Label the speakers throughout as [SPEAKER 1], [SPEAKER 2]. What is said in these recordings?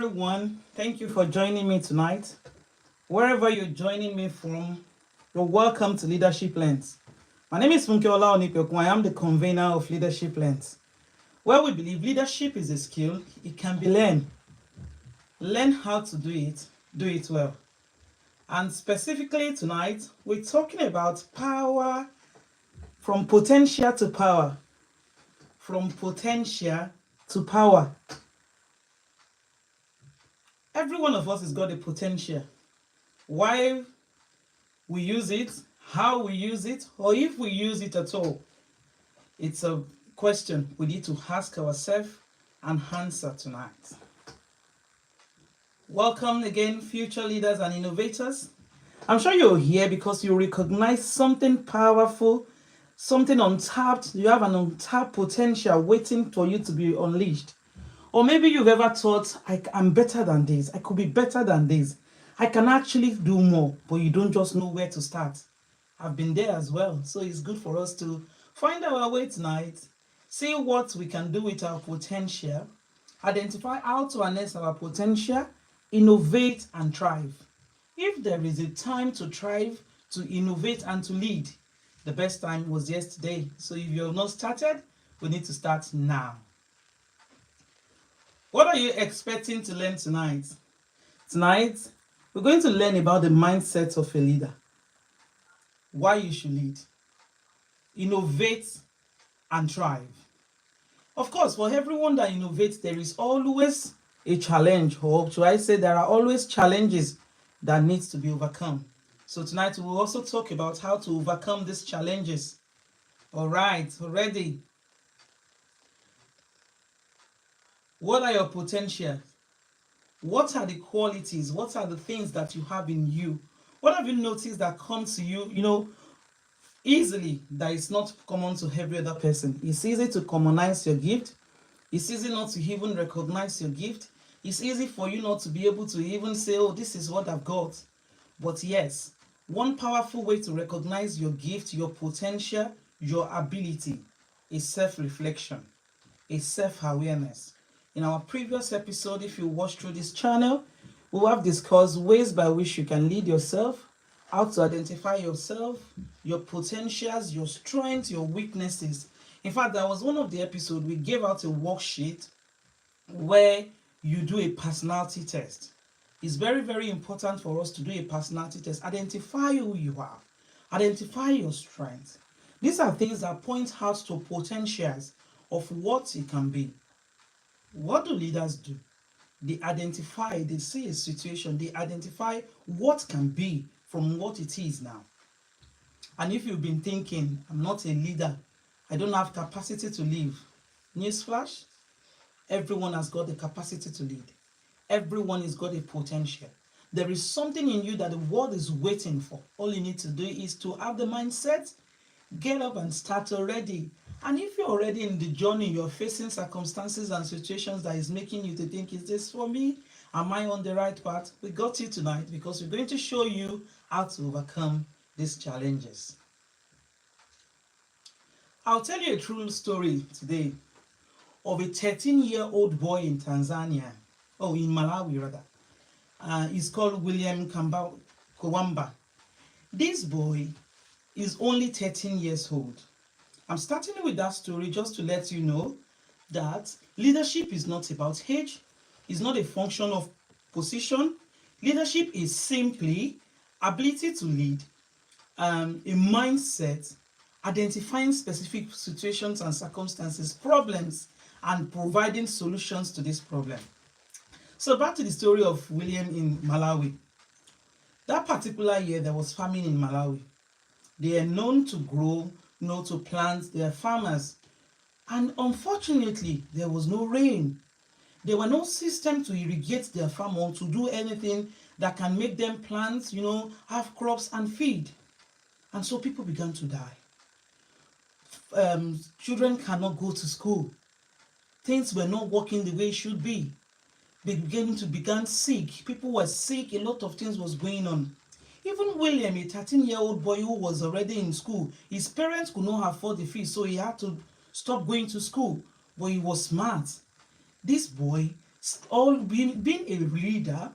[SPEAKER 1] Everyone, thank you for joining me tonight. Wherever you're joining me from, you're welcome to Leadership Lens. My name is Funkeola Onipekun. I am the convener of Leadership Lens, where we believe leadership is a skill. It can be learned. Learn how to do it well. And specifically tonight, we're talking about power, from potential to power. From potential to power. Every one of us has got a potential. Why we use it, how we use it, or if we use it at all. It's a question we need to ask ourselves and answer tonight. Welcome again, future leaders and innovators. I'm sure you're here because you recognize something powerful, something untapped. You have an untapped potential waiting for you to be unleashed. Or maybe you've ever thought, I'm better than this. I could be better than this. I can actually do more, but you don't just know where to start. I've been there as well. So it's good for us to find our way tonight, see what we can do with our potential, identify how to harness our potential, innovate and thrive. If there is a time to thrive, to innovate and to lead, the best time was yesterday. So if you have not started, we need to start now. What are you expecting to learn tonight? Tonight, we're going to learn about the mindset of a leader. Why you should lead, innovate, and thrive. Of course, for everyone that innovates, there is always a challenge, or should I say, there are always challenges that needs to be overcome. So tonight, we'll also talk about how to overcome these challenges. All right, ready? What are your potentials? What are the qualities? What are the things that you have in you? What have you noticed that comes to you, easily, that is not common to every other person? It's easy to commonize your gift. It's easy not to even recognize your gift. It's easy for you not to be able to even say, oh, this is what I've got. But yes, one powerful way to recognize your gift, your potential, your ability is self-reflection, is self-awareness. In our previous episode, if you watch through this channel, we have discussed ways by which you can lead yourself, how to identify yourself, your potentials, your strengths, your weaknesses. In fact, that was one of the episodes we gave out a worksheet where you do a personality test. It's very, very important for us to do a personality test. Identify who you are. Identify your strengths. These are things that point out to potentials of what it can be. What do leaders do? They identify, they see a situation, they identify what can be from what it is now. And if you've been thinking, I'm not a leader, I don't have capacity to lead. Newsflash, everyone has got the capacity to lead. Everyone has got a potential. There is something in you that the world is waiting for. All you need to do is to have the mindset, get up and start already. And if you're already in the journey, you're facing circumstances and situations that is making you to think, is this for me? Am I on the right path? We got you tonight because we're going to show you how to overcome these challenges. I'll tell you a true story today of a 13-year-old boy in Tanzania, in Malawi rather. He's called William Kawamba. This boy is only 13 years old. I'm starting with that story just to let you know that leadership is not about age, it's not a function of position. Leadership is simply ability to lead, a mindset, identifying specific situations and circumstances, problems, and providing solutions to this problem. So back to the story of William in Malawi. That particular year, there was famine in Malawi. They are known to grow, to plant, they are farmers. And unfortunately, there was no rain. There were no system to irrigate their farm or to do anything that can make them plant, have crops and feed. And so people began to die. Children cannot go to school. Things were not working the way it should be. They began sick. People were sick. A lot of things was going on. Even William, a 13-year-old boy who was already in school, his parents could not afford the fees, so he had to stop going to school. But he was smart. This boy All being a reader,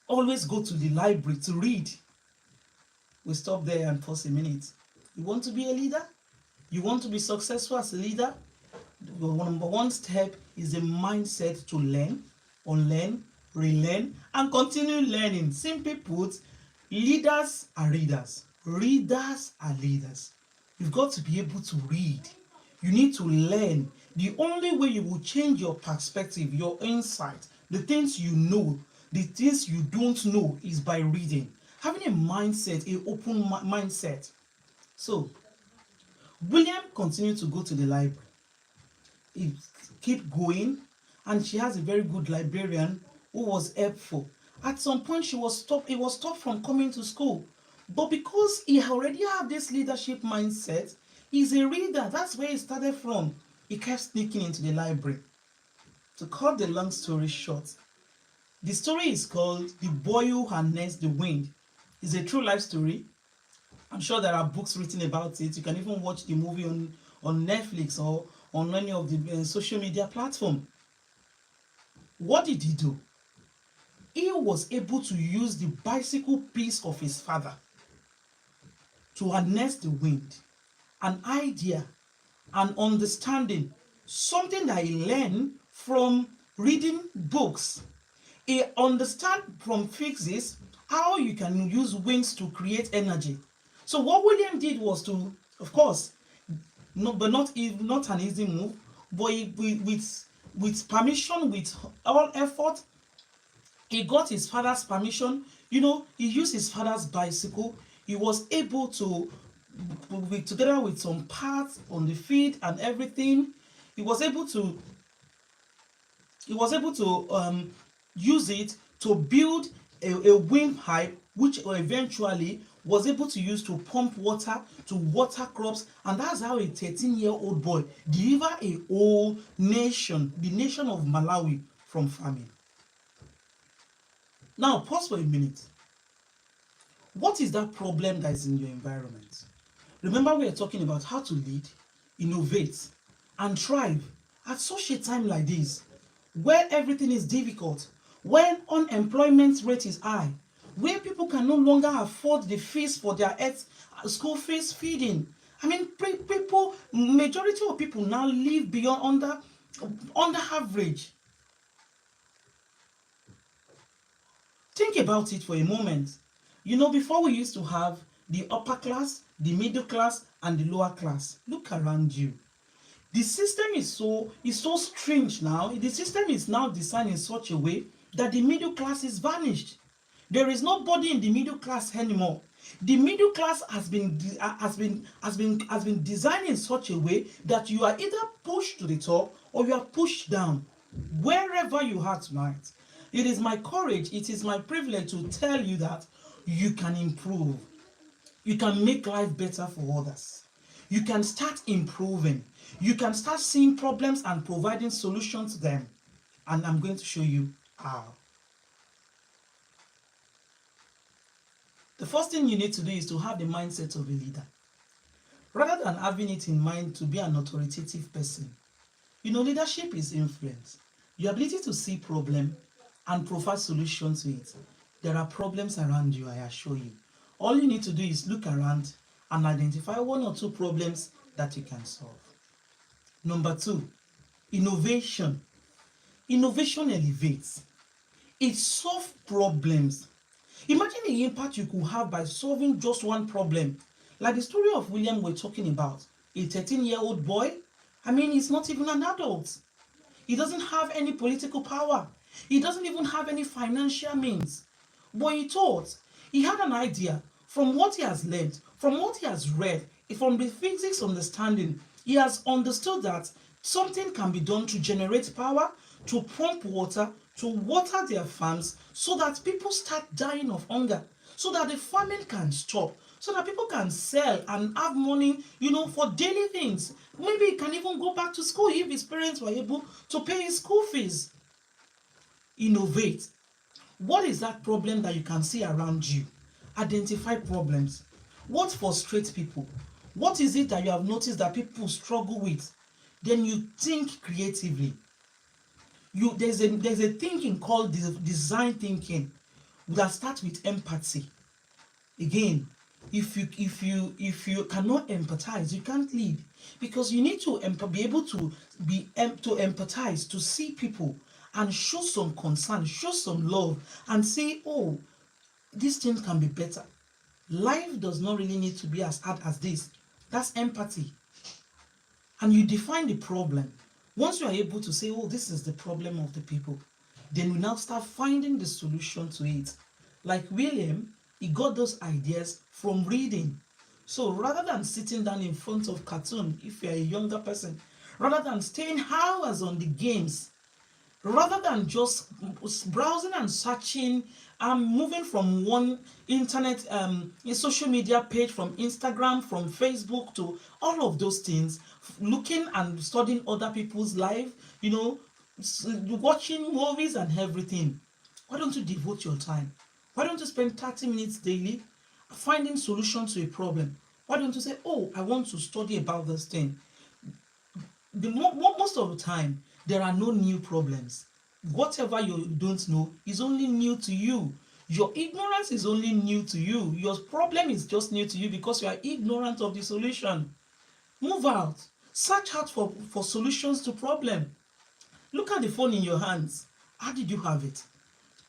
[SPEAKER 1] always go to the library to read. We stop there and pause a minute. You want to be a leader? You want to be successful as a leader? The number one step is the mindset to learn, unlearn, relearn, and continue learning. Simply put, leaders are readers. Readers are leaders. You've got to be able to read. You need to learn. The only way you will change your perspective, your insight, the things you know, the things you don't know is by reading. Having a mindset, an open mindset. So, William continued to go to the library. He kept going, and she has a very good librarian who was helpful. At some point, he was stopped from coming to school. But because he already had this leadership mindset, he's a reader. That's where he started from. He kept sneaking into the library. To cut the long story short, the story is called The Boy Who Harnessed the Wind. It's a true life story. I'm sure there are books written about it. You can even watch the movie on Netflix or on any of the social media platform. What did he do? He was able to use the bicycle piece of his father to harness the wind. An idea, an understanding, something that he learned from reading books. He understand from physics how you can use winds to create energy. So what William did was to, of course, no, but not an easy move, but with permission, with all effort, he got his father's permission. He used his father's bicycle. He was able to, together with some parts on the feet and everything, he was able to use it to build a windpipe, which eventually was able to use to pump water to water crops, and that's how a 13-year-old boy delivered a whole nation, the nation of Malawi, from famine. Now, pause for a minute. What is that problem that is in your environment? Remember, we are talking about how to lead, innovate, and thrive at such a time like this, where everything is difficult, when unemployment rate is high, where people can no longer afford the fees for their school fees feeding. I mean, majority of people now live beyond under average. Think about it for a moment. Before we used to have the upper class, the middle class, and the lower class. Look around you. The system is so strange now. The system is now designed in such a way that the middle class is vanished. There is nobody in the middle class anymore. The middle class has been designed in such a way that you are either pushed to the top or you are pushed down. Wherever you are tonight, it is my courage, it is my privilege to tell you that you can improve. You can make life better for others. You can start improving. You can start seeing problems and providing solutions to them. And I'm going to show you how. The first thing you need to do is to have the mindset of a leader. Rather than having it in mind to be an authoritative person. Leadership is influence. Your ability to see problem and provide solutions to it. There are problems around you, I assure you. All you need to do is look around and identify one or two problems that you can solve. Number 2, innovation. Innovation elevates. It solves problems. Imagine the impact you could have by solving just one problem. Like the story of William we're talking about. A 13-year-old boy. He's not even an adult. He doesn't have any political power. He doesn't even have any financial means. But he thought, he had an idea from what he has learned, from what he has read, from the physics understanding. He has understood that something can be done to generate power, to pump water, to water their farms, so that people start dying of hunger, so that the famine can stop, so that people can sell and have money, for daily things. Maybe he can even go back to school if his parents were able to pay his school fees. Innovate. What is that problem that you can see around you? Identify problems. What frustrates people? What is it that you have noticed that people struggle with? Then you think creatively. There's a thinking called design thinking that starts with empathy. Again, if you cannot empathize, you can't lead, because you need to be able to to empathize, to see people and show some concern, show some love, and say, oh, this thing can be better. Life does not really need to be as hard as this. That's empathy. And you define the problem. Once you are able to say, oh, this is the problem of the people, then we now start finding the solution to it. Like William, he got those ideas from reading. So rather than sitting down in front of cartoon, if you're a younger person, rather than staying hours on the games, rather than just browsing and searching, moving from one internet social media page, from Instagram, from Facebook, to all of those things, looking and studying other people's life, watching movies and everything. Why don't you devote your time? Why don't you spend 30 minutes daily finding solutions to a problem? Why don't you say, oh, I want to study about this thing? Most of the time, there are no new problems. Whatever you don't know is only new to you. Your ignorance is only new to you. Your problem is just new to you because you are ignorant of the solution. Move out. Search out for solutions to problem. Look at the phone in your hands. How did you have it?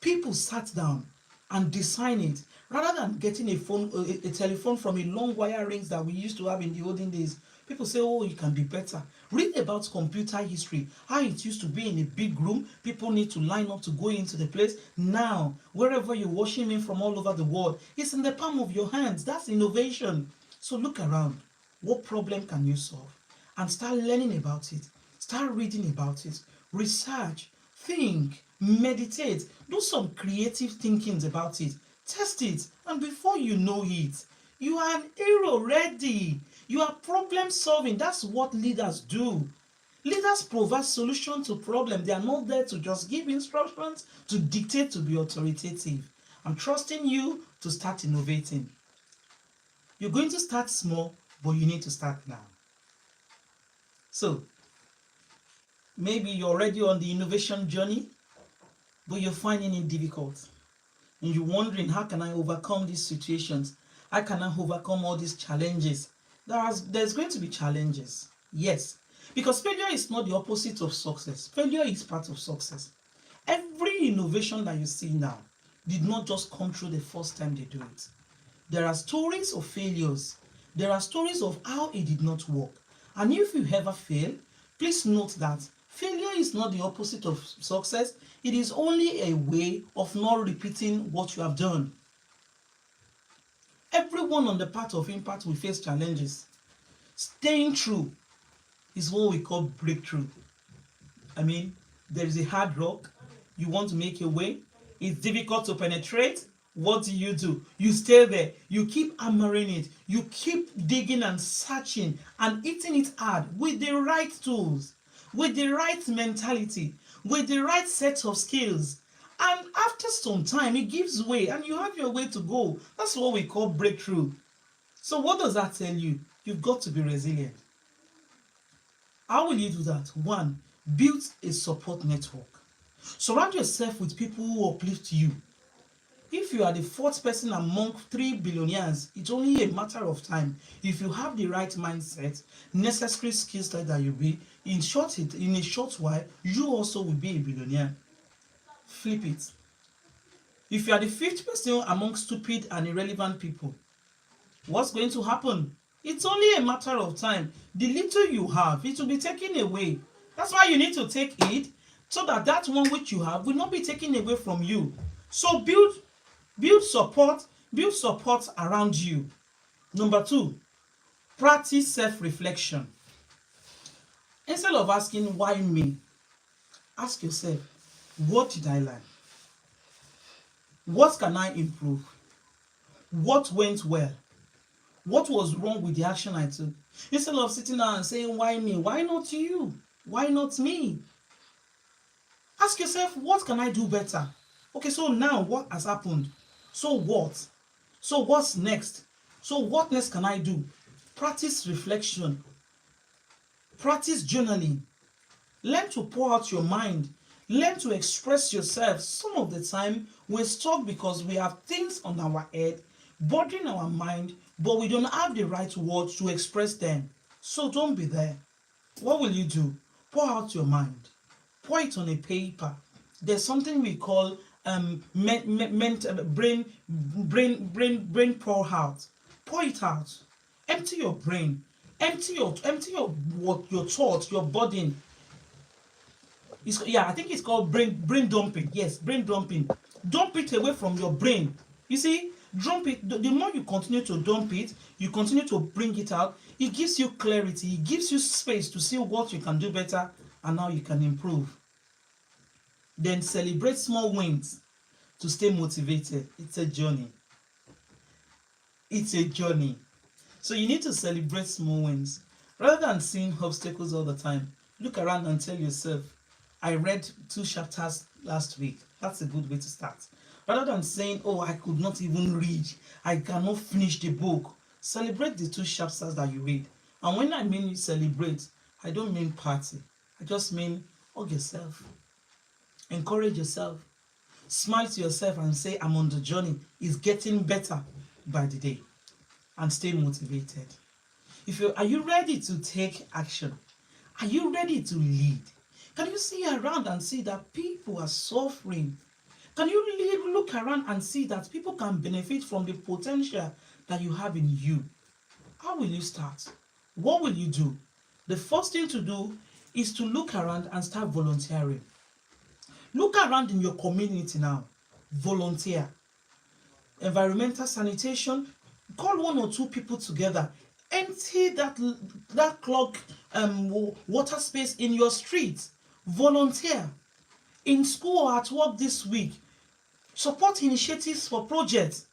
[SPEAKER 1] People sat down and designed it rather than getting a telephone from a long wire rings that we used to have in the olden days. People say, oh, it can be better. Read about computer history, how it used to be in a big room. People need to line up to go into the place. Now, wherever you're watching me from all over the world, it's in the palm of your hands. That's innovation. So look around. What problem can you solve? And start learning about it. Start reading about it. Research, think, meditate, do some creative thinkings about it. Test it, and before you know it, you are an hero ready. You are problem solving. That's what leaders do. Leaders provide solutions to problems. They are not there to just give instructions, to dictate, to be authoritative. I'm trusting you to start innovating. You're going to start small, but you need to start now. So, maybe you're already on the innovation journey, but you're finding it difficult. And you're wondering, how can I overcome these situations? How can I overcome all these challenges? There's going to be challenges, yes, because failure is not the opposite of success. Failure is part of success. Every innovation that you see now did not just come through the first time they do it. There are stories of failures. There are stories of how it did not work. And if you ever fail, please note that failure is not the opposite of success. It is only a way of not repeating what you have done. Everyone on the path of impact will face challenges. Staying true is what we call breakthrough. There is a hard rock. You want to make your way. It's difficult to penetrate. What do? You stay there. You keep hammering it. You keep digging and searching and hitting it hard with the right tools, with the right mentality, with the right set of skills. And after some time, it gives way and you have your way to go. That's what we call breakthrough. So what does that tell you? You've got to be resilient. How will you do that? 1, build a support network. Surround yourself with people who uplift you. If you are the 4th person among 3 billionaires, it's only a matter of time. If you have the right mindset, necessary skills that you be, in a short while, you also will be a billionaire. Flip it. If you are the 5th person among stupid and irrelevant people, what's going to happen? It's only a matter of time. The little you have, it will be taken away. That's why you need to take it, so that one which you have will not be taken away from you. So build support around you. Number 2, practice self-reflection. Instead of asking, why me? Ask yourself, what did I learn? What can I improve? What went well? What was wrong with the action I took? Instead of sitting down and saying, why me? Why not you? Why not me? Ask yourself, what can I do better? Okay, so now what has happened? So what? So what's next? So what next can I do? Practice reflection. Practice journaling. Learn to pour out your mind. Learn to express yourself. Some of the time, we're stuck because we have things on our head, bothering our mind, but we don't have the right words to express them. So don't be there. What will you do? Pour out your mind. Pour it on a paper. There's something we call brain pour out. Pour it out. Empty your brain. Empty your what your thoughts, your body. I think it's called brain dumping. Yes, brain dumping. Dump it away from your brain. You see, dump it. The more you continue to dump it, you continue to bring it out. It gives you clarity. It gives you space to see what you can do better and how you can improve. Then celebrate small wins to stay motivated. It's a journey. It's a journey. So you need to celebrate small wins. Rather than seeing obstacles all the time, look around and tell yourself, I read 2 chapters last week. That's a good way to start. Rather than saying, oh, I could not even read, I cannot finish the book, celebrate the 2 chapters that you read. And when I mean celebrate, I don't mean party. I just mean hug yourself. Encourage yourself. Smile to yourself and say, I'm on the journey. It's getting better by the day. And stay motivated. Are you ready to take action? Are you ready to lead? Can you see around and see that people are suffering? Can you look around and see that people can benefit from the potential that you have in you? How will you start? What will you do? The first thing to do is to look around and start volunteering. Look around in your community now. Volunteer. Environmental sanitation. Call 1 or 2 people together. Empty that clogged water space in your street. Volunteer. In school or at work this week, support initiatives for projects.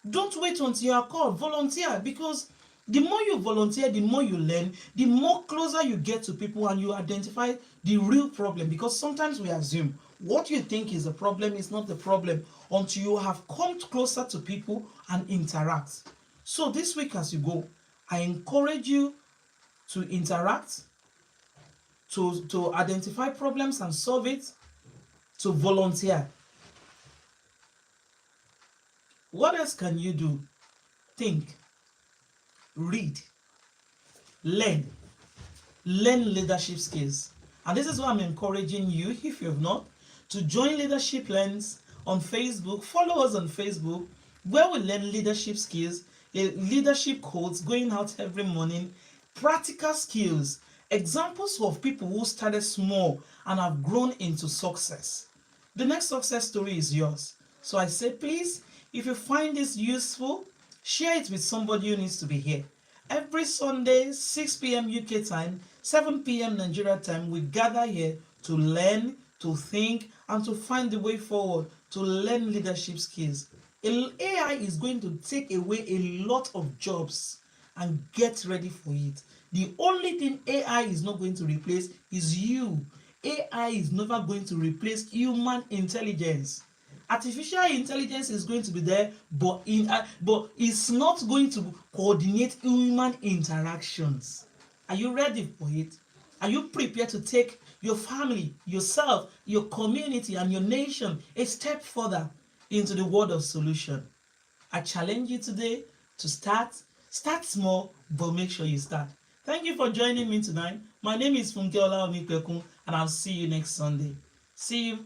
[SPEAKER 1] Don't wait until you are called. Volunteer, because the more you volunteer, the more you learn, the more closer you get to people and you identify the real problem. Because sometimes we assume what you think is a problem is not the problem until you have come closer to people and interact. So this week as you go, I encourage you to interact, to identify problems and solve it, to volunteer. What else can you do? Think, read, learn leadership skills. And this is why I'm encouraging you, if you have not, to join Leadership Lens on Facebook. Follow us on Facebook, where we learn leadership skills, leadership codes going out every morning, practical skills, examples of people who started small and have grown into success. The next success story is yours. So I say, please, if you find this useful, share it with somebody who needs to be here. Every Sunday, 6 p.m. UK time, 7 p.m. Nigeria time, we gather here to learn, to think, and to find the way forward, to learn leadership skills. AI is going to take away a lot of jobs, and get ready for it. The only thing AI is not going to replace is you. AI is never going to replace human intelligence. Artificial intelligence is going to be there, but it's not going to coordinate human interactions. Are you ready for it? Are you prepared to take your family, yourself, your community, and your nation a step further into the world of solution? I challenge you today to start small, but make sure you start. Thank you for joining me tonight. My name is Funke Olawumi, and I'll see you next Sunday. See you.